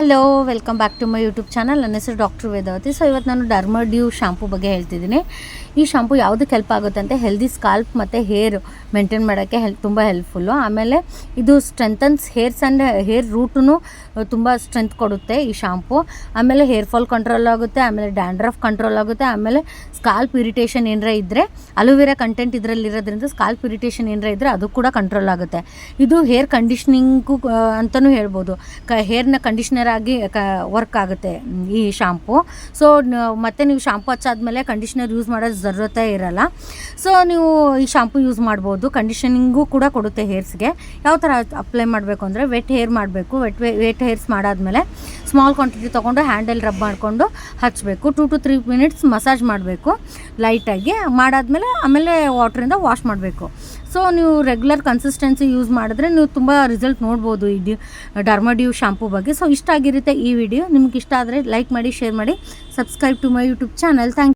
Hello, welcome back to my YouTube channel. ನನ್ನ ಹೆಸರು doctor Vedavathi. So ಇವತ್ತು ನಾನು ಡರ್ಮಡ್ಯೂ ಶಾಂಪೂ ಬಗ್ಗೆ ಹೇಳ್ತಿದ್ದೀನಿ. ಈ ಶಾಂಪೂ ಯಾವುದಕ್ಕೆ ಹೆಲ್ಪ್ ಆಗುತ್ತೆ ಅಂತ ಹೆಲ್ದಿ ಸ್ಕಾಲ್ಪ್ ಮತ್ತು ಹೇರ್ ಮೇಂಟೈನ್ ಮಾಡೋಕ್ಕೆ ತುಂಬ ಹೆಲ್ಪ್ಫುಲ್ಲು. ಆಮೇಲೆ ಇದು ಸ್ಟ್ರೆಂಥನ್ಸ್ ಹೇರ್ಸ್ ಆ್ಯಂಡ್ ಹೇರ್ ರೂಟೂ ತುಂಬ ಸ್ಟ್ರೆಂತ್ ಕೊಡುತ್ತೆ ಈ ಶಾಂಪೂ. ಆಮೇಲೆ ಹೇರ್ ಫಾಲ್ ಕಂಟ್ರೋಲ್ ಆಗುತ್ತೆ, ಆಮೇಲೆ ಡ್ಯಾಂಡ್ರಫ್ ಕಂಟ್ರೋಲ್ ಆಗುತ್ತೆ, ಆಮೇಲೆ ಸ್ಕಾಲ್ಪ್ ಇರಿಟೇಷನ್ ಏನಾರ ಇದ್ದರೆ ಅಲೋವೆರಾ ಕಂಟೆಂಟ್ ಇದರಲ್ಲಿರೋದ್ರಿಂದ ಸ್ಕಾಲ್ಪ್ ಇರಿಟೇಷನ್ ಏನಾರ ಇದ್ದರೆ ಅದು ಕೂಡ ಕಂಟ್ರೋಲ್ ಆಗುತ್ತೆ. ಇದು ಹೇರ್ ಕಂಡೀಷ್ನಿಂಗು ಅಂತಲೂ ಹೇಳ್ಬೋದು. ಹೇರ್ನ ಕಂಡೀಷ್ನರ್ ಆಗಿ ವರ್ಕ್ ಆಗುತ್ತೆ ಈ ಶಾಂಪೂ. ಸೊ ಮತ್ತೆ ನೀವು ಶಾಂಪೂ ಹಚ್ಚಾದ್ಮೇಲೆ ಕಂಡೀಷ್ನರ್ ಯೂಸ್ ಮಾಡೋದು ಜರೂರತೆ ಇರಲ್ಲ. ಸೊ ನೀವು ಈ ಶಾಂಪೂ ಯೂಸ್ ಮಾಡ್ಬೋದು. ಕಂಡೀಷನಿಂಗು ಕೂಡ ಕೊಡುತ್ತೆ ಹೇರ್ಸ್ಗೆ. ಯಾವ ಥರ ಅಪ್ಲೈ ಮಾಡಬೇಕು ಅಂದರೆ ವೆಟ್ ಹೇರ್ ಮಾಡಬೇಕು. ವೆಟ್ ಹೇರ್ಸ್ ಮಾಡಾದ್ಮೇಲೆ ಸ್ಮಾಲ್ ಕ್ವಾಂಟಿಟಿ ತೊಗೊಂಡು ಹ್ಯಾಂಡಲ್ ರಬ್ ಮಾಡಿಕೊಂಡು ಹಚ್ಚಬೇಕು. 2 to 3 minutes ಮಸಾಜ್ ಮಾಡಬೇಕು ಲೈಟಾಗಿ. ಆಮೇಲೆ ವಾಟ್ರಿಂದ ವಾಶ್ ಮಾಡಬೇಕು. ಸೊ ನೀವು ರೆಗ್ಯುಲರ್ ಕನ್ಸಿಸ್ಟೆನ್ಸಿ ಯೂಸ್ ಮಾಡಿದ್ರೆ ನೀವು ತುಂಬ ರಿಸಲ್ಟ್ ನೋಡ್ಬೋದು ಈ ಡರ್ಮಡ್ಯೂ ಶಾಂಪೂ ಬಗ್ಗೆ. ಸೊ ಇಷ್ಟ ಆಗಿರುತ್ತೆ ಈ ವಿಡಿಯೋ. ನಿಮ್ಗೆ ಇಷ್ಟ ಆದರೆ ಲೈಕ್ ಮಾಡಿ, ಶೇರ್ ಮಾಡಿ, subscribe to my YouTube channel. Thank